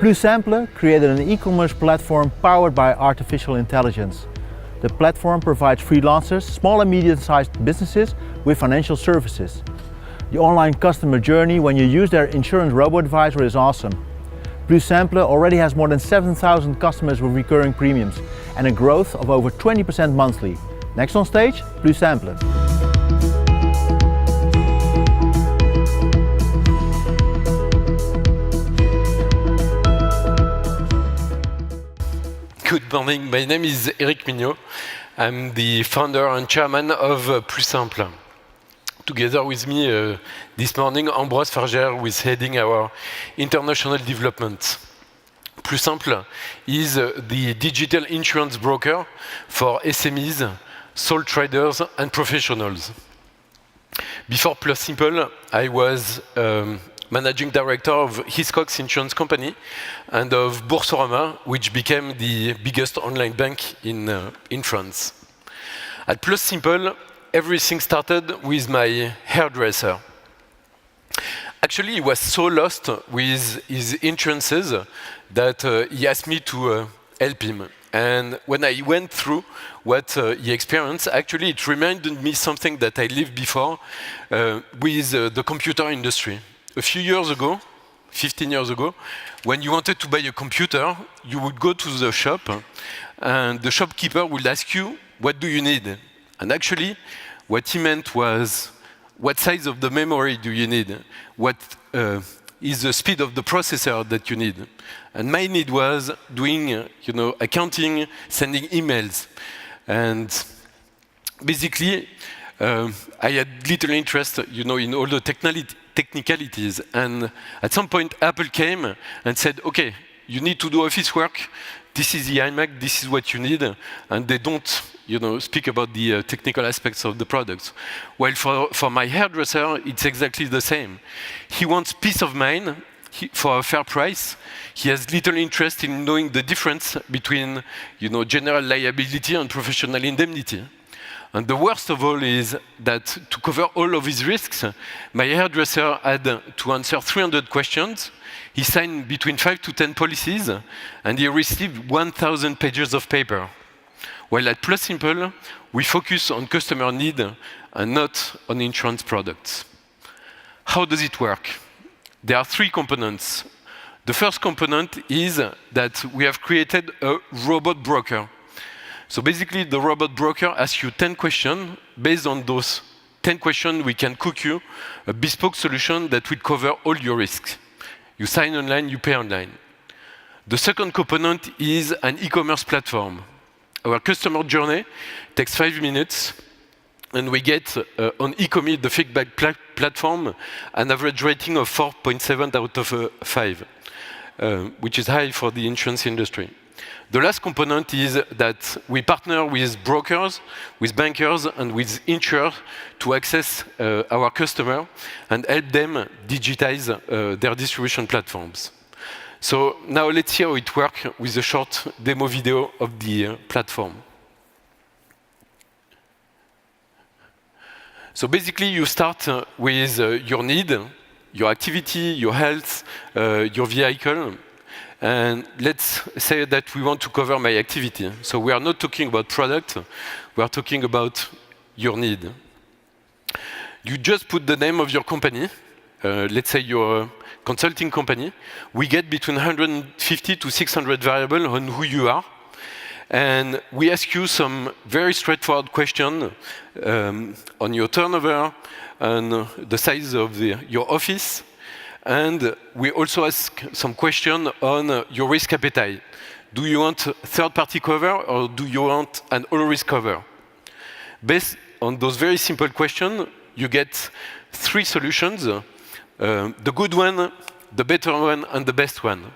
Plusample created an e-commerce platform powered by artificial intelligence. The platform provides freelancers, small and medium-sized businesses with financial services. The online customer journey when you use their insurance robo-advisor is awesome. Plusample already has more than 7,000 customers with recurring premiums and a growth of over 20% monthly. Next on stage, Plusample. Good morning, my name is Eric Mignot. I'm the founder and chairman of Plusample. Together with me this morning, Ambroise Fargère, who is heading our international development. Plusample is the digital insurance broker for SMEs, sole traders and professionals. Before Plusample, I was managing director of Hiscox Insurance Company and of Boursorama, which became the biggest online bank in France. At Plusample, everything started with my hairdresser. Actually, he was so lost with his insurances that he asked me to help him. And when I went through what he experienced, actually it reminded me something that I lived before with the computer industry. A few years ago, 15 years ago, when you wanted to buy a computer, you would go to the shop and the shopkeeper would ask you, what do you need? And actually, what he meant was, what size of the memory do you need? What is the speed of the processor that you need? And my need was doing, accounting, sending emails. And basically, I had little interest, in all the technicalities. And at some point, Apple came and said, okay, you need to do office work. This is the iMac, this is what you need. And they don't, speak about the technical aspects of the products. While for my hairdresser, it's exactly the same. He wants peace of mind for a fair price. He has little interest in knowing the difference between, general liability and professional indemnity. And the worst of all is that to cover all of his risks, my hairdresser had to answer 300 questions. He signed between 5 to 10 policies, and he received 1,000 pages of paper. While at Plusample, we focus on customer need and not on insurance products. How does it work? There are 3 components. The first component is that we have created a robot broker. So basically, the robot broker asks you 10 questions. Based on those 10 questions, we can cook you a bespoke solution that will cover all your risks. You sign online, you pay online. The second component is an e-commerce platform. Our customer journey takes 5 minutes, and we get on e-commerce, the feedback platform, an average rating of 4.7 out of 5, which is high for the insurance industry. The last component is that we partner with brokers, with bankers, and with insurers to access our customer and help them digitize their distribution platforms. So now let's see how it works with a short demo video of the platform. So basically, you start with your need, your activity, your health, your vehicle. And let's say that we want to cover my activity. So we are not talking about product, we are talking about your need. You just put the name of your company. Let's say you're a consulting company. We get between 150 to 600 variables on who you are. And we ask you some very straightforward questions on your turnover, and the size of your office. And we also ask some questions on your risk appetite. Do you want third-party cover or do you want an all-risk cover? Based on those very simple questions, you get 3 solutions, the good one, the better one, and the best one,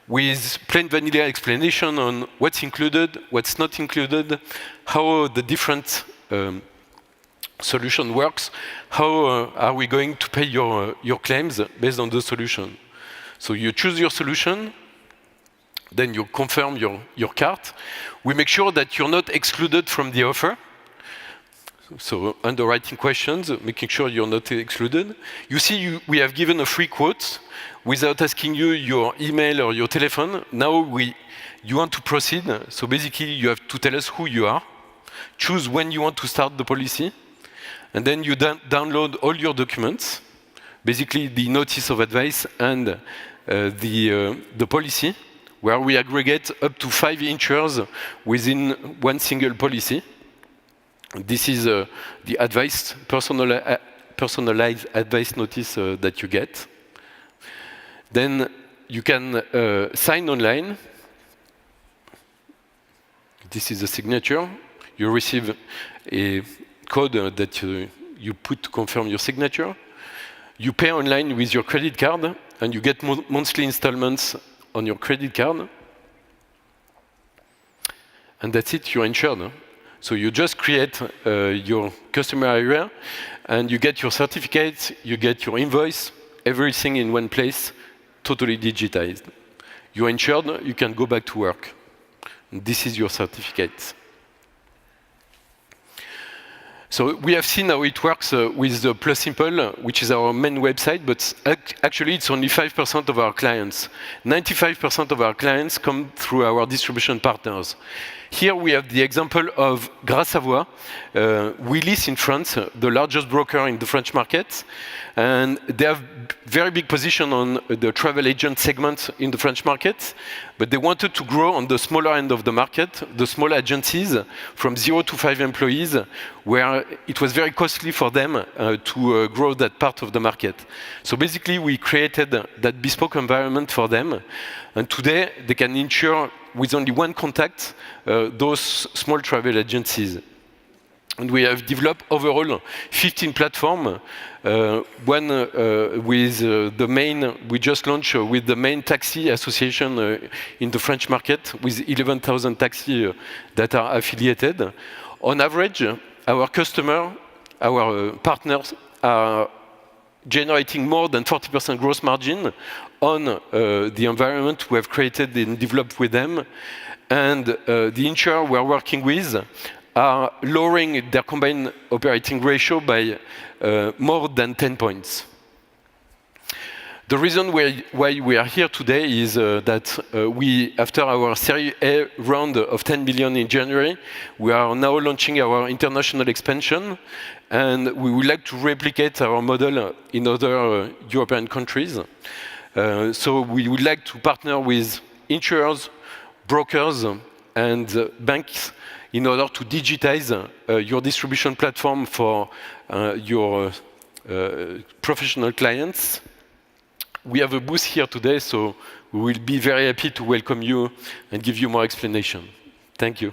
with plain vanilla explanation on what's included, what's not included, how the different solution works, how are we going to pay your claims based on the solution. So you choose your solution, then you confirm your cart. We make sure that you're not excluded from the offer. So underwriting questions, making sure you're not excluded. You see, we have given a free quote without asking you your email or your telephone. Now you want to proceed. So basically, you have to tell us who you are, choose when you want to start the policy, and then you download all your documents, basically the notice of advice and the policy, where we aggregate up to 5 insurers within one single policy. This is the advice, personalized advice notice that you get. Then you can sign online. This is the signature. You receive a code that you put to confirm your signature. You pay online with your credit card, and you get monthly installments on your credit card. And that's it, you're insured. So you just create your customer area, and you get your certificate, you get your invoice, everything in one place, totally digitized. You're insured, you can go back to work. And this is your certificate. So we have seen how it works with the Plus Simple, which is our main website, but actually it's only 5% of our clients. 95% of our clients come through our distribution partners. Here we have the example of Gras Savoye, Willis in France, the largest broker in the French market. And they have very big position on the travel agent segment in the French market, but they wanted to grow on the smaller end of the market, the small agencies from 0 to 5 employees, where it was very costly for them to grow that part of the market. So basically, we created that bespoke environment for them, and today they can insure with only one contact those small travel agencies. And we have developed overall 15 platforms. One with the main, we just launched with the main taxi association in the French market with 11,000 taxis that are affiliated. On average, our partners are generating more than 40% gross margin on the environment we have created and developed with them. And the insurer we're working with are lowering their combined operating ratio by more than 10 points. The reason why we are here today is that after our Series A round of 10 million in January, we are now launching our international expansion, and we would like to replicate our model in other European countries. So we would like to partner with insurers, brokers, and banks in order to digitize your distribution platform for your professional clients. We have a booth here today, so we will be very happy to welcome you and give you more explanation. Thank you.